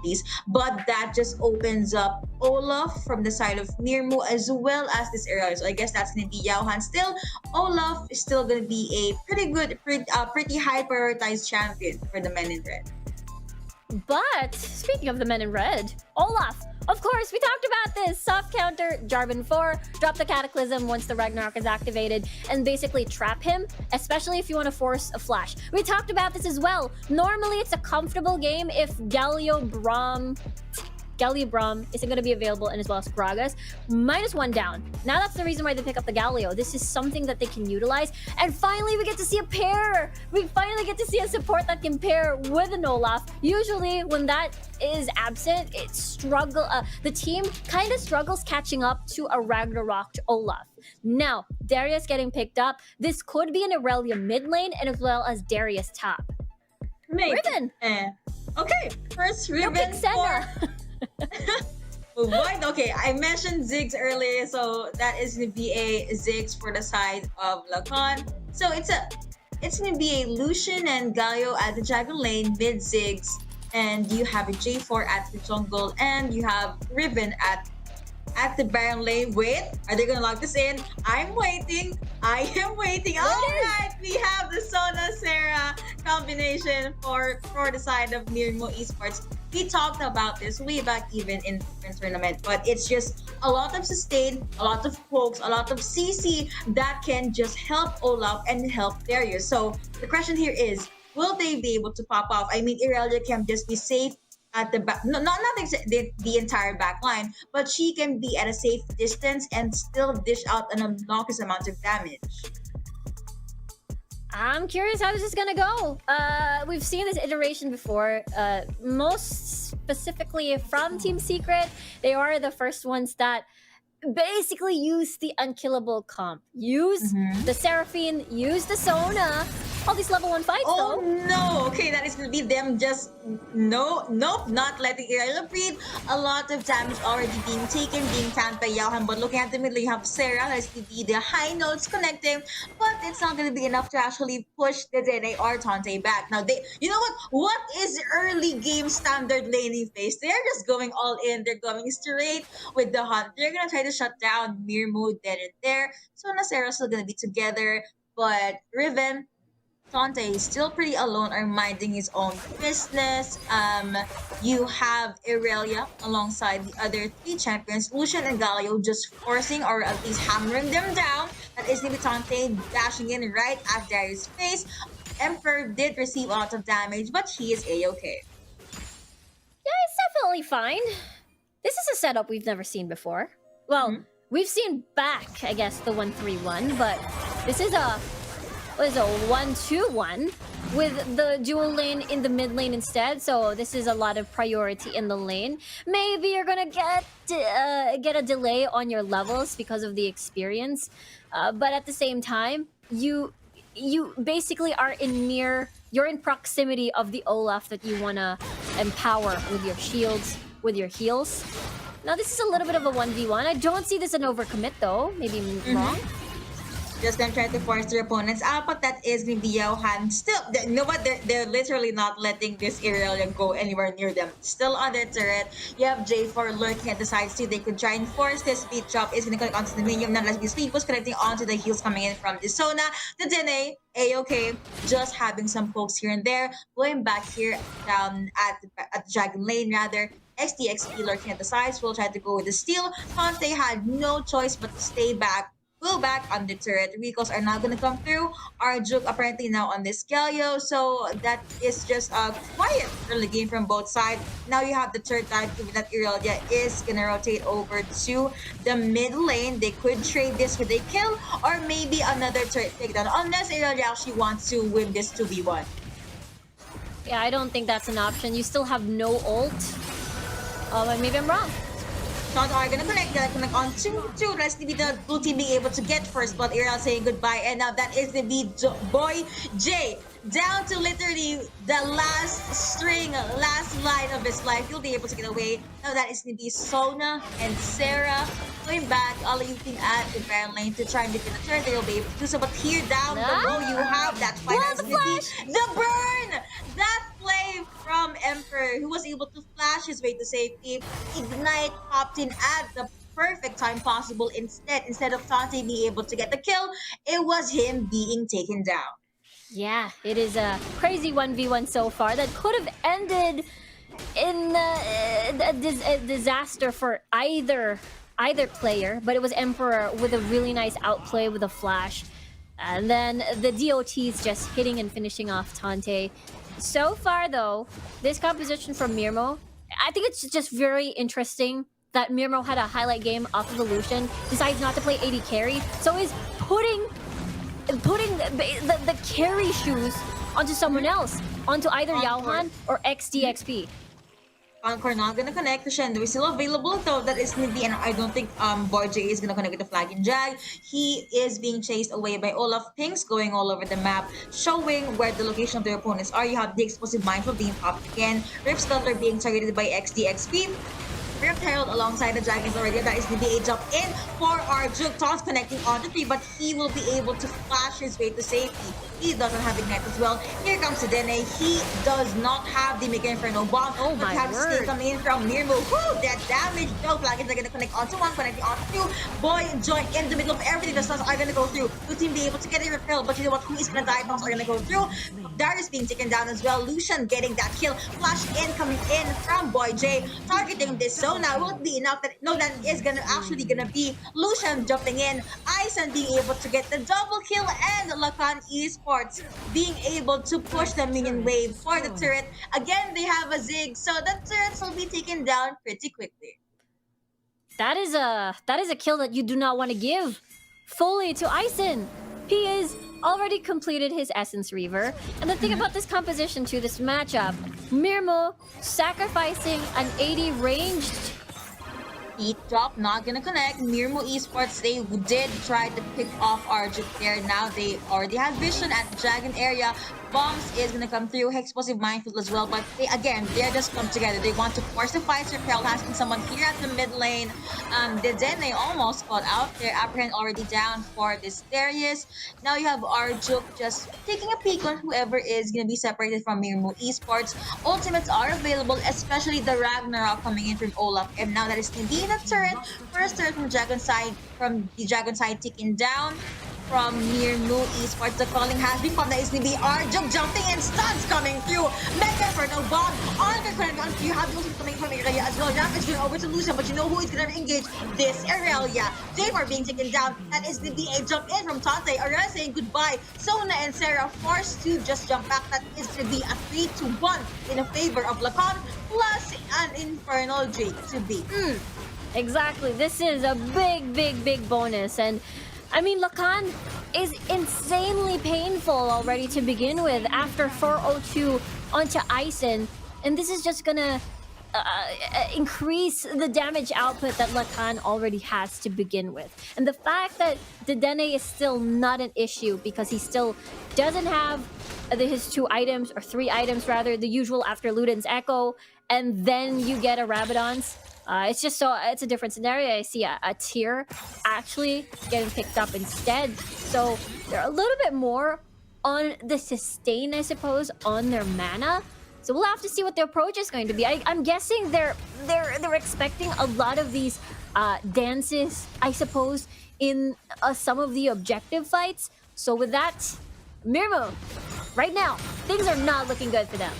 please. But that just opens up Olaf from the side of Mirmo as well as this area. So I guess that's gonna be Yauhan. Still, Olaf is still gonna be a pretty good, pretty high prioritized champion for the men in red. But speaking of the men in red, Olaf. Of course, we talked about this. Soft counter, Jarvan 4, drop the Cataclysm once the Ragnarok is activated, and basically trap him, especially if you want to force a flash. We talked about this as well. Normally, it's a comfortable game if Galio Braum isn't going to be available, and as well as Gragas. -1 down. Now that's the reason why they pick up the Galio. This is something that they can utilize. And finally, we get to see a pair. We finally get to see a support that can pair with an Olaf. Usually, when that is absent, the team kind of struggles catching up to a Ragnarok Olaf. Now, Darius getting picked up. This could be an Irelia mid lane, and as well as Darius top. Maybe. Riven! Okay, first Riven for... What? Okay, I mentioned Ziggs earlier, so that is gonna be a Ziggs for the side of LAKAN. So it's gonna be a Lucian and Galio at the jungle lane, mid Ziggs, and you have a J4 at the jungle, and you have Riven at the Baron lane. Wait, are they gonna lock this in? I'm waiting. I am waiting. All right, we have the Sona Sarah combination for the side of MIRM0000 Esports. We talked about this way back even in the tournament, but it's just a lot of sustain, a lot of pokes, a lot of CC that can just help Olaf and help Darius. So the question here is, will they be able to pop off? I mean, Irelia can just be safe at the back, no, not the entire back line, but she can be at a safe distance and still dish out an obnoxious amount of damage. I'm curious how this is gonna go. We've seen this iteration before. Most specifically from Team Secret, they are the first ones that basically use the unkillable comp. Use the Seraphine, use the Sona. All these level 1 fights though. Oh no! Okay, that is gonna be them just nope, not letting Irelia breathe. A lot of damage already being taken, being tanked by Yauhan. But looking at the middle, you have Sarah, that's gonna be the high notes connecting, but it's not gonna be enough to actually push the Dene or Tante back. Now you know what? What is early game standard laning phase? They're just going all in. They're going straight with the hunt. They're gonna try to shut down MIRM0000 dead and there. So Sarah's still gonna be together, but Riven, Tante is still pretty alone or minding his own business. You have Irelia alongside the other 3 champions, Lucian and Galio, just forcing or at least hammering them down. That is gonna be Tante dashing in right at Darius' face. Emperor did receive a lot of damage, but he is A-okay. Yeah, it's definitely fine. This is a setup we've never seen before. Well, we've seen back, I guess, the 1-3-1, but this is a 1-2-1 with the dual lane in the mid lane instead. So this is a lot of priority in the lane. Maybe you're gonna get a delay on your levels because of the experience, but at the same time, you basically are you're in proximity of the Olaf that you wanna empower with your shields, with your heals. Now this is a little bit of a 1v1. I don't see this an overcommit though. Maybe wrong. Just them trying to force their opponents out, but that is gonna be Yauhan. Still, you know what? They're literally not letting this Irelia go anywhere near them. Still on their turret. You have J4 lurking at the sides too. They could try and force this speed chop. Is gonna connect onto the minion. Now let's be speed boost connecting onto the heals coming in from the Sona. The Dene, A-okay. Just having some pokes here and there. Going back here down at the Dragon Lane rather. XP lurking at the sides. Will try to go with the steal. Tante had no choice but to stay back. Go back on the turret. Recalls are not gonna come through. Arjuk apparently now on this Galio, so that is just a quiet early game from both sides. Now you have the turret dive, given that Irelia is gonna rotate over to the mid lane. They could trade this with a kill or maybe another turret takedown, unless Irelia actually wants to win this 2v1. Yeah, I don't think that's an option. You still have no ult. Maybe I'm wrong. Not are gonna connect on 2-2. Let's be the blue team being able to get first blood. Irelia saying goodbye, and now that is gonna be boy Jay down to literally the last line of his life. He'll be able to get away. Now that is gonna be Sona and Sarah going back, all looking at the Baron lane to try and defend the turn. They'll be able to do so, but here down below you have that fight. That's gonna be the burn. That flame from Emperor, who was able to flash his way to safety. Ignite popped in at the perfect time possible. Instead of Tante being able to get the kill, it was him being taken down. Yeah, it is a crazy 1v1 so far that could have ended in a disaster for either player, but it was Emperor with a really nice outplay with a flash. And then the DOTs just hitting and finishing off Tante. So far, though, this composition from Mirmo, I think it's just very interesting that Mirmo had a highlight game off of Illusion, decides not to play AD carry, so is putting the carry shoes onto someone else, onto either Yaohan or XDXP. Encore not gonna connect. Crescendo is still available, though that is gonna be, and I don't think Boy J is gonna connect with the flag and Jag. He is being chased away by Olaf. Pinks going all over the map, showing where the location of their opponents are. You have the explosive mindful being popped again. Rift Scuttler being targeted by XDXP. Rift Herald alongside the Dragons already. That is the BA jump in for our Juke. Taunts connecting on the tree, but he will be able to flash his way to safety. He doesn't have Ignite as well. Here comes Dene. He does not have the Mega Inferno bomb. Oh but my have word. Stay coming in from Mirmo. Woo, that damage. No flag is going to connect onto one, connecting onto two. Boy, Joy in the middle of everything. The stuns are going to go through. Blue team be able to get a repel, but you know what? Who is going to die? Taunts are going to go through. Darius being taken down as well. Lucian getting that kill. Flash in, coming in from Boy J. Targeting this zone now won't be enough. That is actually gonna be Lucian jumping in. Ison being able to get the double kill, and LAKAN Esports being able to push the minion wave for the turret. Again, they have a Zig, so the turrets will be taken down pretty quickly. That is a kill that you do not want to give fully to Ison. He is already completed his Essence Reaver. And the thing about this composition to this matchup, Mirmo sacrificing an 80 ranged. Heat drop, not gonna connect. Mirmo Esports, they did try to pick off Arjuk there. Now they already have vision at the Dragon area. Bombs is gonna come through. Explosive Minefield as well. But they're just come together. They want to force the fight. Repel has been someone here at the mid lane. They almost got out there. Apprehend already down for this Darius. Now you have Arjuk just taking a peek on whoever is gonna be separated from Mirmo Esports. Ultimates are available, especially the Ragnarok coming in from Olaf. And now that is gonna be the turret. First turret from the Dragon side ticking down. From Mirmo Esports, the calling has been called. That is going to be Arjuk jumping in, stuns coming through. Mega for no bomb. On the credit on, you have also coming from Irelia as well. Damage going over to Lucian, but you know who is going to engage this Irelia. Javar being taken down. That is going to be a jump in from Tante. Aurelia saying goodbye. Sona and Sarah forced to just jump back. That is going to be a 3-1 in favor of LAKAN, plus an Infernal Drake to beat. Exactly. This is a big bonus. And I mean, LAKAN is insanely painful already to begin with after 402 onto Ison. And this is just gonna increase the damage output that LAKAN already has to begin with. And the fact that Dedenne is still not an issue because he still doesn't have his 2 items, or 3 items rather, the usual after Luden's Echo, and then you get a Rabadon's. It's just it's a different scenario. I see a tier actually getting picked up instead. So they're a little bit more on the sustain, I suppose, on their mana. So we'll have to see what the approach is going to be. I'm guessing they're expecting a lot of these dances, I suppose, in some of the objective fights. So with that, Mirmo, right now, things are not looking good for them.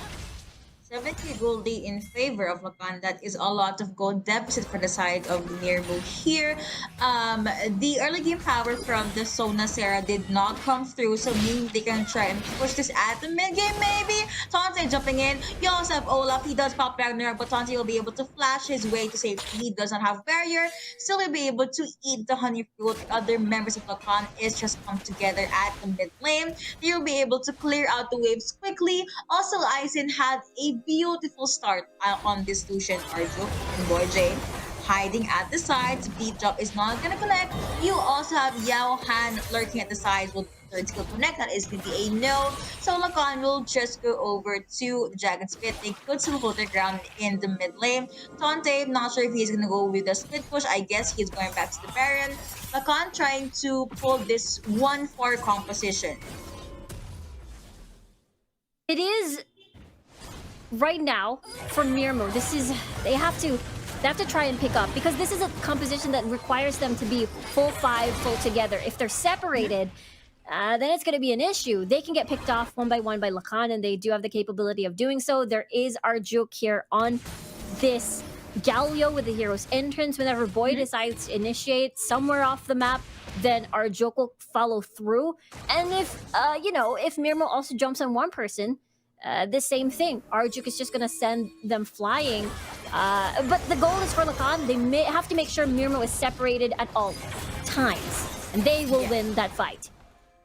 70 goldie in favor of LAKAN. That is a lot of gold deficit for the side of Mirmo here. The early game power from the Sona Sarah did not come through, so maybe they can try and push this at the mid game maybe. Tante jumping in. You also have Olaf. He does pop Ragnarok, but Tante will be able to flash his way to safety. He doesn't have barrier, still will be able to eat the honey fruit. Other members of LAKAN is just come together at the mid lane. They'll be able to clear out the waves quickly. Also, Aizen had a beautiful start on this Lucian, Arjuk and Boy J hiding at the sides. Beat drop is not gonna connect. You also have Yao Han lurking at the sides. Will third skill connect? That is gonna be a no. So LAKAN will just go over to the Dragon's Pit. They could still hold their ground in the mid lane. Tante, not sure if he's gonna go with the split push. I guess he's going back to the Baron. LAKAN trying to pull this 1-4 composition. It is right now for MIRM0000, this is they have to try and pick up because this is a composition that requires them to be full five, full together. If they're separated, then it's going to be an issue. They can get picked off one by LAKAN, and they do have the capability of doing so. There is our juke here on this Galio with the hero's entrance. Whenever Boy decides to initiate somewhere off the map, then our joke will follow through. And if MIRM0000 also jumps on one person, the same thing. Arjuk is just gonna send them flying. But the goal is for LAKAN. They may have to make sure MIRM0000 is separated at all times, and they will win that fight.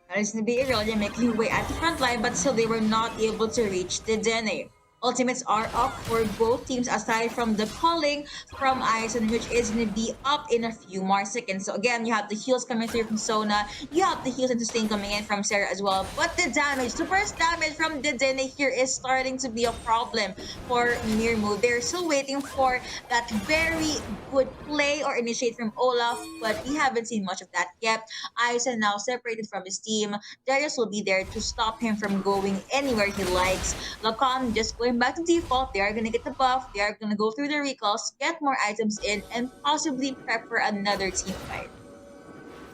That is going to be Irelia making her way at the front line, but still they were not able to reach the Dene. Ultimates are up for both teams aside from the calling from Ison, which is going to be up in a few more seconds. So again, you have the heals coming through from Sona, you have the heals and sustain coming in from Sarah as well. But the damage, the first damage from the Dene here is starting to be a problem for MIRM0000. They're still waiting for that very good play or initiate from Olaf, but we haven't seen much of that yet. Ison now separated from his team. Darius will be there to stop him from going anywhere he likes. LAKAN just going back to default. They are going to get the buff. They are going to go through the recalls, get more items in, and possibly prep for another team fight.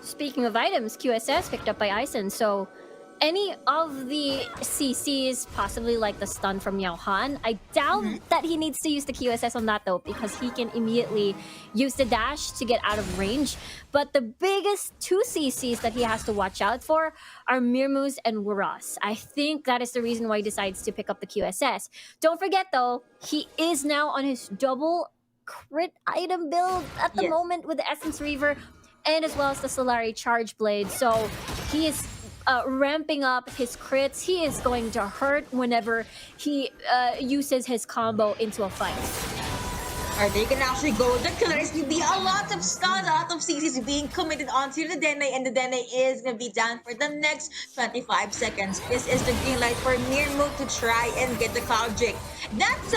Speaking of items, QSS picked up by Ison, so any of the CCs, possibly like the stun from Yao Han, I doubt that he needs to use the QSS on that though, because he can immediately use the dash to get out of range. But the biggest two CCs that he has to watch out for are MIRM0000's and Waras. I think that is the reason why he decides to pick up the QSS. Don't forget though, he is now on his double crit item build at the moment with the Essence Reaver and as well as the Solari Charge Blade. So he is ramping up his crits. He is going to hurt whenever he uses his combo into a fight. Or they can actually go with the killer. It's going to be a lot of stuns, a lot of CCs being committed onto the Dene, and the Dene is going to be down for the next 25 seconds. This is the green light for MIRM0000 to try and get the Cloud Drake. That's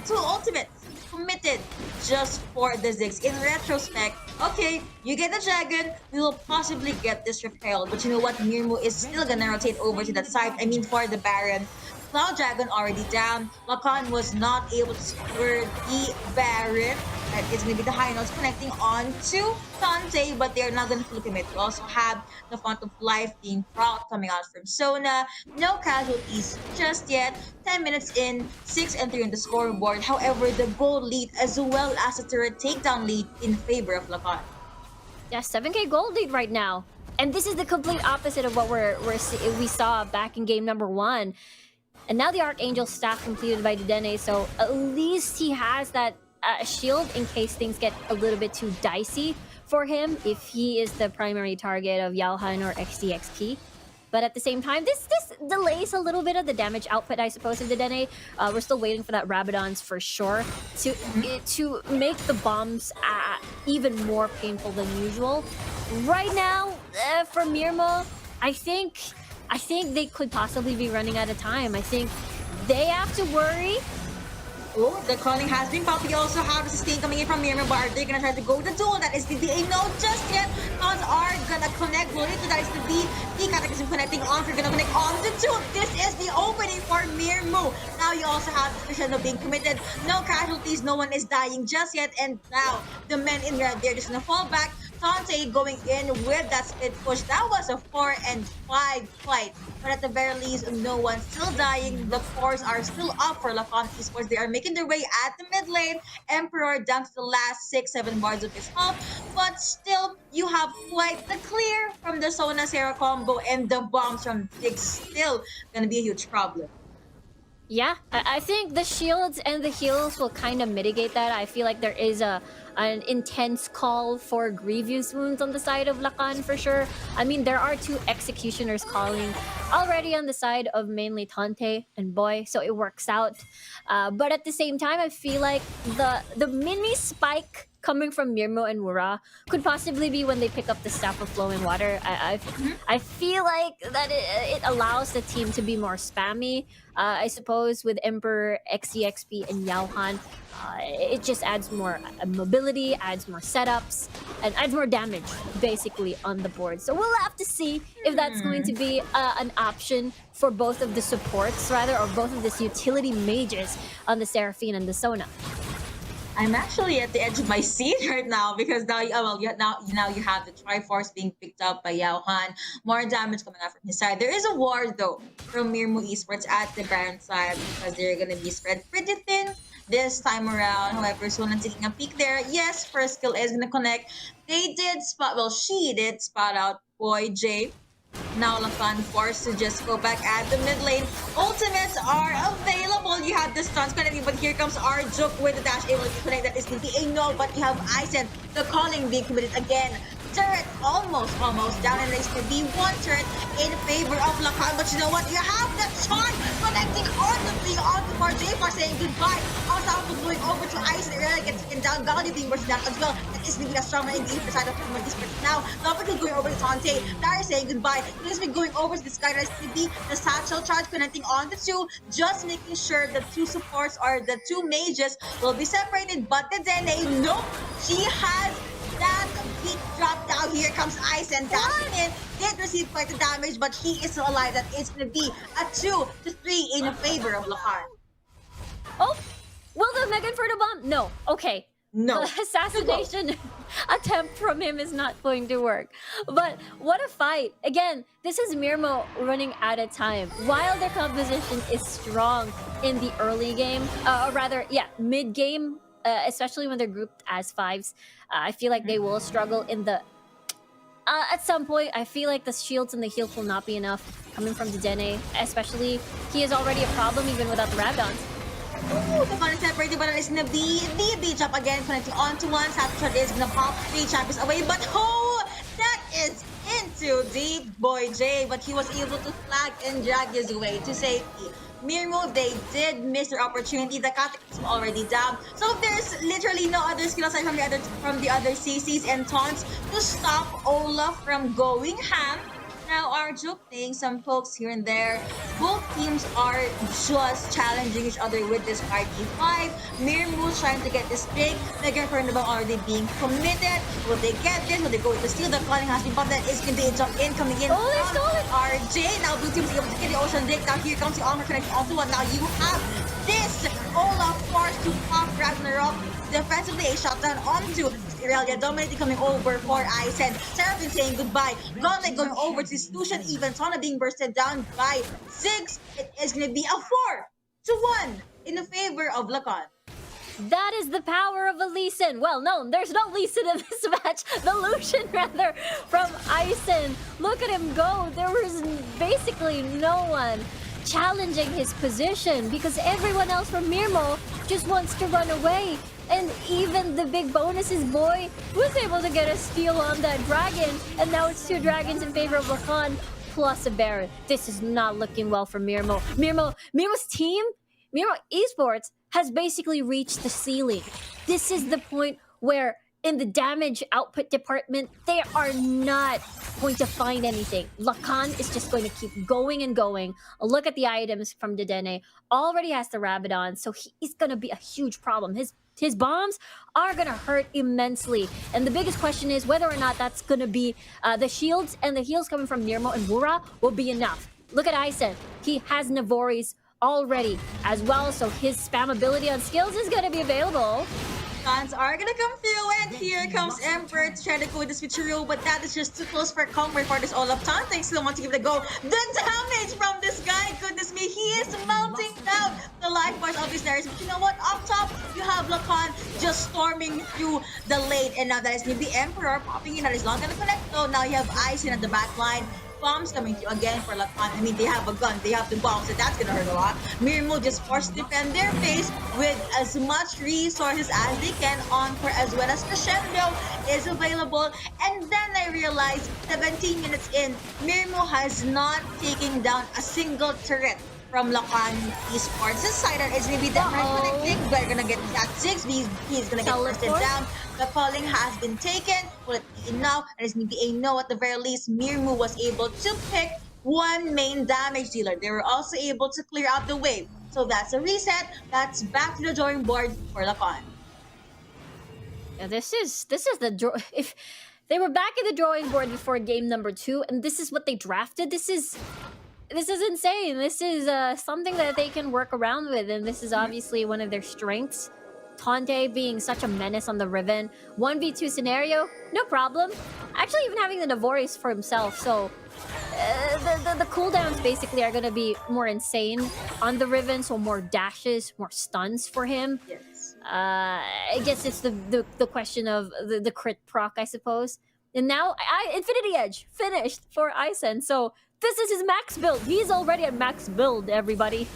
two ultimates committed just for the Ziggs. In retrospect, okay, you get the dragon, we will possibly get this repelled. But you know what? MIRM0000 is still gonna rotate over to that side. I mean, for the Baron. Cloud Dragon already down. LAKAN was not able to secure the Baron. That is going to be the high notes connecting on to Tante, but they're not going to fully commit. We also have the Font of Life being brought coming out from Sona. No casualties just yet. 10 minutes in, 6 and 3 on the scoreboard. However, the gold lead as well as the turret takedown lead in favor of LAKAN. Yeah, 7k gold lead right now. And this is the complete opposite of what we saw back in game number 1. And now the Archangel staff completed by Dene, so at least he has that shield in case things get a little bit too dicey for him if he is the primary target of Yalhan or XDXP. But at the same time, this delays a little bit of the damage output, I suppose, of the Dene. We're still waiting for that Rabadons for sure to make the bombs even more painful than usual. Right now, for MIRM0000, I think they could possibly be running out of time. I think they have to worry. Oh, the calling has been popped. We also have the sustain coming in from MIRM0000, but are they gonna try to go the duel? That is the DA. No, just yet. Tons are gonna connect. Bonito, that is the B. The Cataclysm connecting on. We're gonna connect on the duel. This is the opening for MIRM0000. Now you also have the vision of being committed. No casualties. No one is dying just yet. And now the men in red, they're just gonna fall back. Tante going in with that split push. That was a 4 and 5 fight. But at the very least, no one's still dying. The cores are still up for LAKAN Esports. They are making their way at the mid lane. Emperor down to the last 6-7 bars of his health. But still, you have quite the clear from the Sona Sarah combo, and the bombs from Ziggs still gonna be a huge problem. Yeah, I think the shields and the heals will kind of mitigate that. I feel like there is an intense call for grievous wounds on the side of LAKAN for sure. I mean, there are 2 executioners calling already on the side of mainly Tante and Boy, so it works out. But at the same time, I feel like the mini spike coming from Mirmo and Wura could possibly be when they pick up the Staff of Flowing Water. I feel like that it allows the team to be more spammy. I suppose with Emperor, XEXP, and Yaohan, it just adds more mobility, adds more setups, and adds more damage basically on the board. So we'll have to see if that's going to be an option for both of the supports, rather, or both of this utility mages on the Seraphine and the Sona. I'm actually at the edge of my seat right now because now, now you have the Triforce being picked up by Yao Han. More damage coming out from his side. There is a war though from Mirmo Esports at the Baron side because they're gonna be spread pretty thin this time around. However, Solan taking a peek there. Yes, first skill is gonna connect. They did spot. Well, she did spot out Boy J. Now LAKAN forced to just go back at the mid lane. Ultimates are available. You have the stuns connecting, but here comes our Juk with the dash able to connect. That is going to be a no, but you have Aizen, the calling being committed again. Turret almost down, and there's going to be one turret in favor of LAKAN. But you know what? You have the charm connecting onto J for saying goodbye. Also going over to Aizen. Earlier gets taken down. Galdi being burst down as well. That is going to be a strong man in the side of the Esports now. Lopical going over to Tante. Dara saying goodbye. He's been going over to this guy. That's going to be the satchel charge connecting on the two. Just making sure the two supports or the two mages will be separated. But the Dene, nope. She has that beat drop down. Here comes Aizen dashing in. Did receive quite the damage, but he is still alive. That is going to be a 2-3 in favor of LAKAN. Oh, will the Mega Inferno Bomb? No. Okay. No. The assassination attempt from him is not going to work. But what a fight. Again, this is Mirmo running out of time. While their composition is strong in the early game, or rather, yeah, mid-game, especially when they're grouped as fives, I feel like they will struggle in the... at some point, I feel like the shields and the heals will not be enough coming from the Dene, especially he is already a problem even without the Rabdons. Ooh, the fun separated, but it's gonna be the beach up again, connecting onto one. Satchel is gonna pop 3 champions away, but that is into the Boy J, but he was able to flag and drag his way to safety. Mirmo, they did miss their opportunity. The Cataclysm already down, so there's literally no other skill aside from the other CCs and taunts to stop Olaf from going ham. Now, our Juk playing some pokes here and there. Both teams are just challenging each other with this RT5. Mirmo's trying to get this pick. Mega Inferno already being committed. Will they get this? Will they go to steal? The calling has been popped. That is going to be a jump in coming in. Oh, they stole it! RJ. Now, blue team is able to get the Ocean Drake. Now, here comes the armor connecting onto one. Now, you have this Olaf forced to pop Ragnarok. Defensively, a shutdown onto Irelia, dominating coming over for Aizen. Seraphine saying goodbye. Gauntlet going over to Solution, even Sona being bursted down by Ziggs. It is going to be a 4-1 in the favor of LAKAN. That is the power of a Lee Sin. Well, no, there's no Lee Sin in this match. The Lucian, rather, from Aizen. Look at him go. There was basically no one challenging his position because everyone else from Mirmo just wants to run away. And even the big bonuses boy was able to get a steal on that dragon. And now it's 2 dragons in favor of LAKAN plus a Baron. This is not looking well for Mirmo. Mirmo's team, Mirmo Esports, has basically reached the ceiling. This is the point where in the damage output department, they are not going to find anything. LAKAN is just going to keep going and going. Look at the items from Dedenne. Already has the Rabadon, so he's going to be a huge problem. His bombs are going to hurt immensely. And the biggest question is whether or not that's going to be the shields and the heals coming from Mirmo and Wura will be enough. Look at Aizen. He has Navori's already as well, so his spam ability on skills is going to be available. Fans are gonna come through, and here comes Emperor to try to go with the switcheroo, but that is just too close for comfort for this Olaf time. Thanks so much to give it a go. The damage from this guy, goodness me, he is melting down the life bars of his Darius. But you know what? Up top, you have LAKAN just storming through the lane, and now that is gonna be Emperor popping in. That is not gonna connect though. Now you have Aizen at the back line. Bombs coming through again for LAKAN. I mean, they have a gun, they have the bombs, so that's gonna hurt a lot. Mirmo just forced to defend their face with as much resources as they can on for, as well as Crescendo is available. And then I realized 17 minutes in, Mirmo has not taken down a single turret from LAKAN ESPORTS. This side is going to be definitely connecting. We're going to get that Ziggs. He's going to get bursted Teleport. down. The calling has been taken. Will it be enough? And it's going to be a no at the very least. MIRM000000 was able to pick one main damage dealer. They were also able to clear out the wave. So that's a reset. That's back to the drawing board for LAKAN. Yeah, this is the if they were back in the drawing board before game number 2, and this is what they drafted. This is insane. This is something that they can work around with, and this is obviously one of their strengths. Tante being such a menace on the Riven. 1v2 scenario, no problem. Actually, even having the Navorius for himself, so the cooldowns basically are going to be more insane on the Riven, so more dashes, more stuns for him. Yes. I guess it's the question of the crit proc, I suppose. And now, Infinity Edge finished for Isen, so this is his max build. He's already at max build, everybody.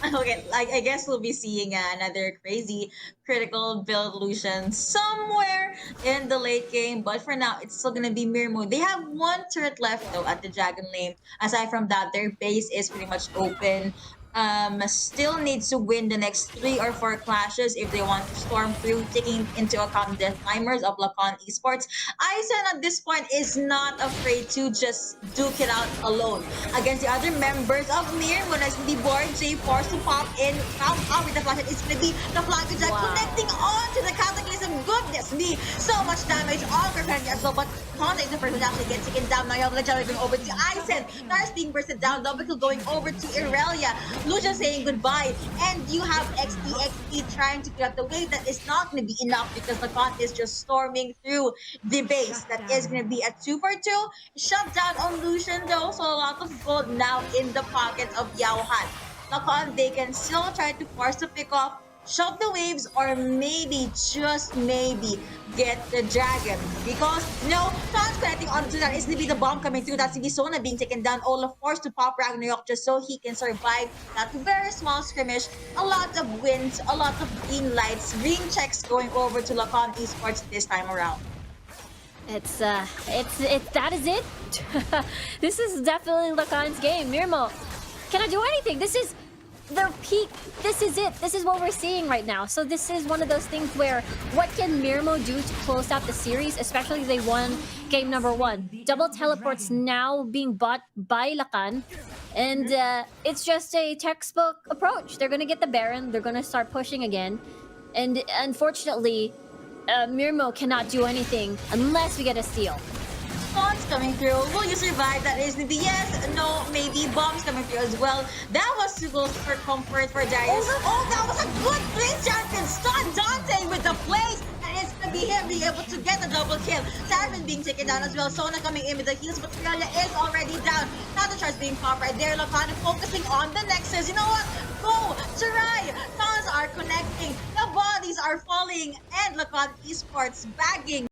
Okay, I guess we'll be seeing another crazy critical build Lucian somewhere in the late game. But for now, it's still gonna be MIRM000000. They have one turret left though at the Dragon Lane. Aside from that, their base is pretty much open. Still needs to win the next 3 or 4 clashes if they want to storm through, taking into account the timers of LAKAN ESPORTS. Isen at this point is not afraid to just duke it out alone against the other members of MIRM. When I see the board, J forced to pop in, out with the flash. It's gonna be the flank attack connecting on to the Cataclysm. Goodness me, so much damage on Kerfenny as well, but Tante is the first one to actually get taken down. Now you have the going over to Isen. Nars being bursted down, double kill going over to Irelia. Lucia saying goodbye, and you have XP trying to get the wave. That is not going to be enough because LAKAN is just storming through the base. That is going to be a 2 for 2. Shut down on Lucian though, so a lot of gold now in the pockets of Yaohan. LAKAN, they can still try to force the pick off, shove the waves, or maybe, just maybe, get the dragon. Because, no, Tons connecting onto that is going to be the bomb coming through. That's going to be Sona being taken down. Olaf forced to pop Ragnarok just so he can survive that very small skirmish. A lot of wins, a lot of green lights, green checks going over to LAKAN ESPORTS this time around. That is it. This is definitely LAKAN's game. MIRM000000 cannot do anything. This is their peak. This is it. This is what we're seeing right now. So this is one of those things where what can MIRM000000 do to close out the series, especially if they won game number 1. Double teleports now being bought by LAKAN, and it's just a textbook approach. They're gonna get the Baron. They're gonna start pushing again, and unfortunately, MIRM000000 cannot do anything unless we get a steal. Bombs coming through. Will you survive? That is the yes, no, maybe. Bombs coming through as well. That was too close for comfort for Darius. Oh, that was a good place champion. Stun Dante with the place. And it's going to be him being able to get the double kill. Sarvin being taken down as well. Sona coming in with the heals, but Firelia is already down. Now the charge being popped right there. LAKAN focusing on the Nexus. You know what? Go! Shirai! Tons are connecting. The bodies are falling. And LAKAN ESPORTS bagging